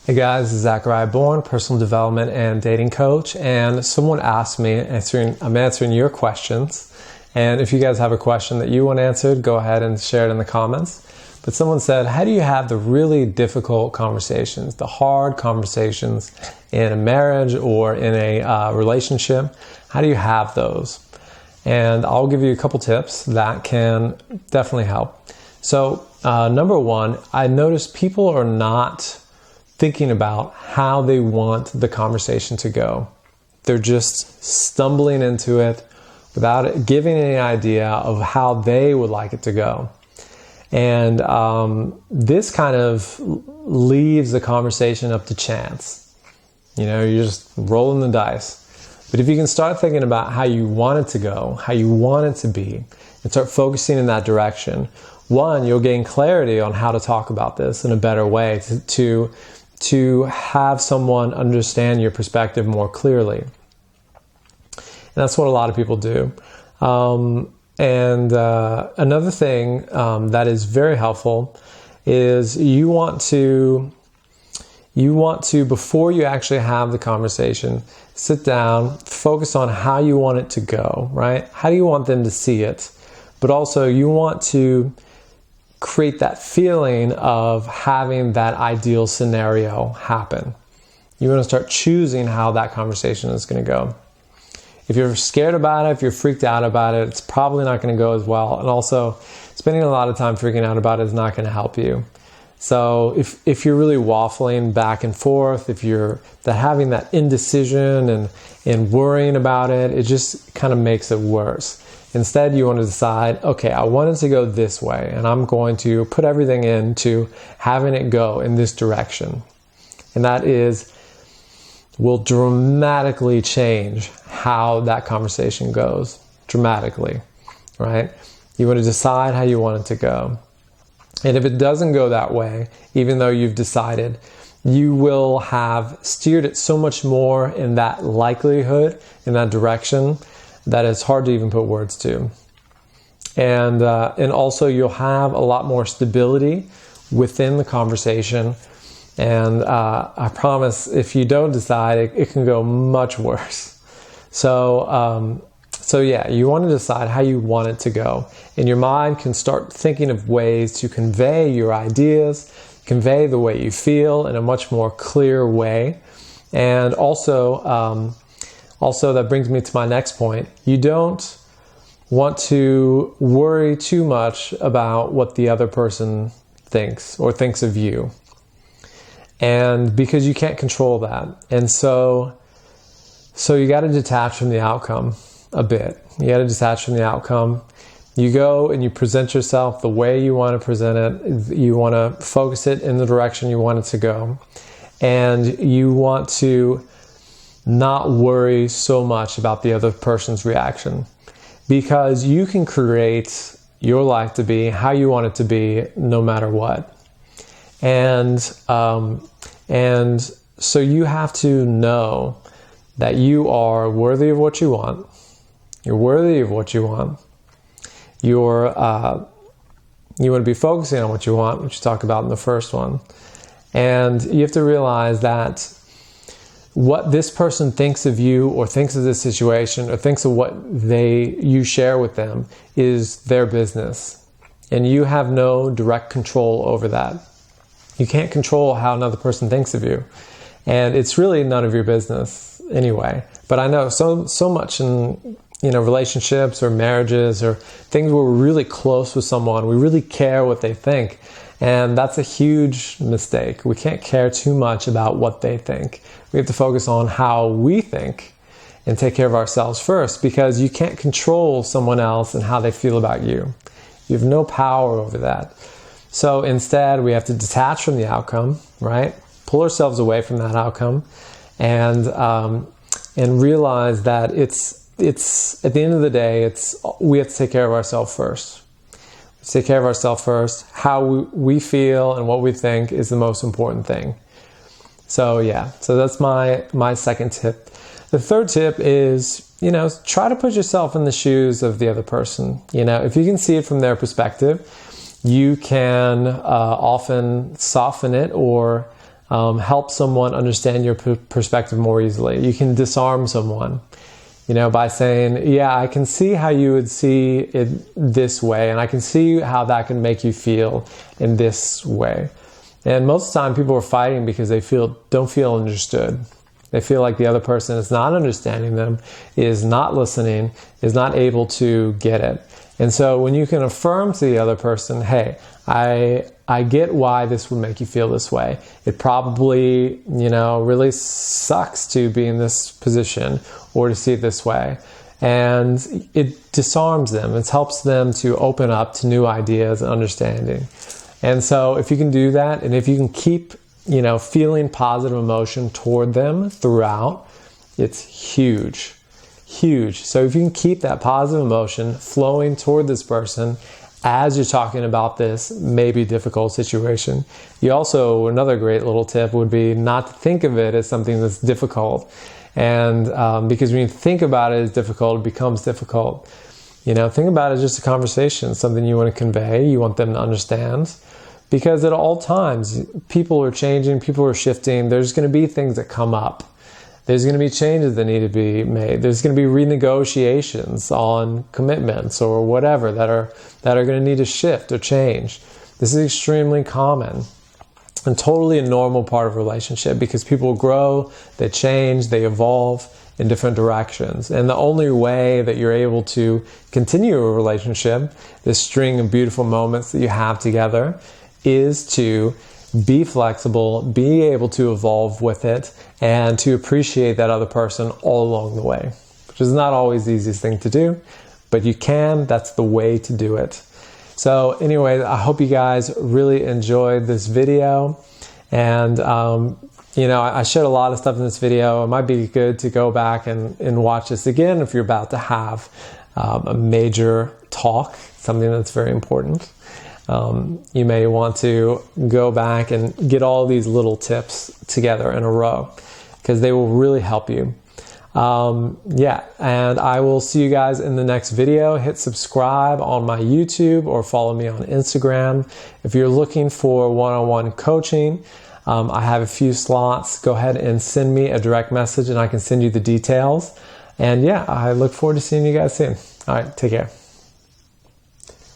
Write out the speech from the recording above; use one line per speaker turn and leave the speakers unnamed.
Hey guys, this is Zachariah Bourne, personal development and dating coach, and someone asked me, I'm answering your questions, and if you guys have a question that you want answered, go ahead and share it in the comments. But someone said, how do you have the really difficult conversations, the hard conversations in a marriage or in a relationship? How do you have those? And I'll give you a couple tips that can definitely help. So number one, I noticed people are not thinking about how they want the conversation to go. They're just stumbling into it without giving any idea of how they would like it to go. And this kind of leaves the conversation up to chance. You know, you're just rolling the dice. But if you can start thinking about how you want it to go, how you want it to be, and start focusing in that direction, one, you'll gain clarity on how to talk about this in a better way to have someone understand your perspective more clearly. And that's what a lot of people do. Another thing that is very helpful is you want to, before you actually have the conversation, sit down, focus on how you want it to go, right? How do you want them to see it? But also you want to create that feeling of having that ideal scenario happen. You want to start choosing how that conversation is going to go. If you're scared about it, if you're freaked out about it, it's probably not going to go as well. And also, spending a lot of time freaking out about it is not going to help you. So if you're really waffling back and forth, if you're having that indecision and worrying about it, it just kind of makes it worse. Instead, you want to decide, okay, I want it to go this way, and I'm going to put everything into having it go in this direction. And that will dramatically change how that conversation goes. Dramatically, right? You want to decide how you want it to go. And if it doesn't go that way, even though you've decided, you will have steered it so much more in that likelihood, in that direction, that it's hard to even put words to. And also you'll have a lot more stability within the conversation. And I promise if you don't decide, it can go much worse. So yeah, you want to decide how you want it to go. And your mind can start thinking of ways to convey your ideas, convey the way you feel in a much more clear way. And also that brings me to my next point. You don't want to worry too much about what the other person thinks or thinks of you. And because you can't control that. And so you got to detach from the outcome a bit. You got to detach from the outcome. You go and you present yourself the way you want to present it. You want to focus it in the direction you want it to go. And you want to not worry so much about the other person's reaction, because you can create your life to be how you want it to be no matter what. And so you have to know that you are worthy of what you want. You're worthy of what you want. You want to be focusing on what you want, which you talked about in the first one. And you have to realize that what this person thinks of you or thinks of this situation or thinks of what you share with them is their business. And you have no direct control over that. You can't control how another person thinks of you. And it's really none of your business anyway. But I know so much in relationships or marriages or things where we're really close with someone, we really care what they think. And that's a huge mistake. We can't care too much about what they think. We have to focus on how we think and take care of ourselves first, because you can't control someone else and how they feel about you. You have no power over that. So instead, we have to detach from the outcome, right? Pull ourselves away from that outcome and realize that it's at the end of the day, we have to take care of ourselves first. Take care of ourselves first. How we feel and what we think is the most important thing. So yeah, so that's my second tip. The third tip is, try to put yourself in the shoes of the other person. If you can see it from their perspective, you can often soften it or help someone understand your perspective more easily. You can disarm someone, by saying, yeah, I can see how you would see it this way, and I can see how that can make you feel in this way. And most of the time people are fighting because they don't feel understood. They feel like the other person is not understanding them, is not listening, is not able to get it. And so when you can affirm to the other person, hey, I get why this would make you feel this way. It probably, really sucks to be in this position or to see it this way. And it disarms them. It helps them to open up to new ideas and understanding. And so if you can do that, and if you can keep, feeling positive emotion toward them throughout, it's huge. Huge. So if you can keep that positive emotion flowing toward this person as you're talking about this maybe difficult situation. Another great little tip would be not to think of it as something that's difficult. And because when you think about it as difficult, it becomes difficult. Think about it as just a conversation, something you want to convey, you want them to understand. Because at all times, people are changing, people are shifting. There's going to be things that come up. There's going to be changes that need to be made. There's going to be renegotiations on commitments or whatever that are going to need to shift or change. This is extremely common and totally a normal part of a relationship because people grow, they change, they evolve in different directions. And the only way that you're able to continue a relationship, this string of beautiful moments that you have together, is to be flexible, be able to evolve with it, and to appreciate that other person all along the way, which is not always the easiest thing to do, but you can. That's the way to do it. So anyway, I hope you guys really enjoyed this video. And, I shared a lot of stuff in this video. It might be good to go back and watch this again if you're about to have a major talk, something that's very important. You may want to go back and get all these little tips together in a row because they will really help you. And I will see you guys in the next video. Hit subscribe on my YouTube or follow me on Instagram. If you're looking for one-on-one coaching, I have a few slots. Go ahead and send me a direct message and I can send you the details. And I look forward to seeing you guys soon. All right, take care.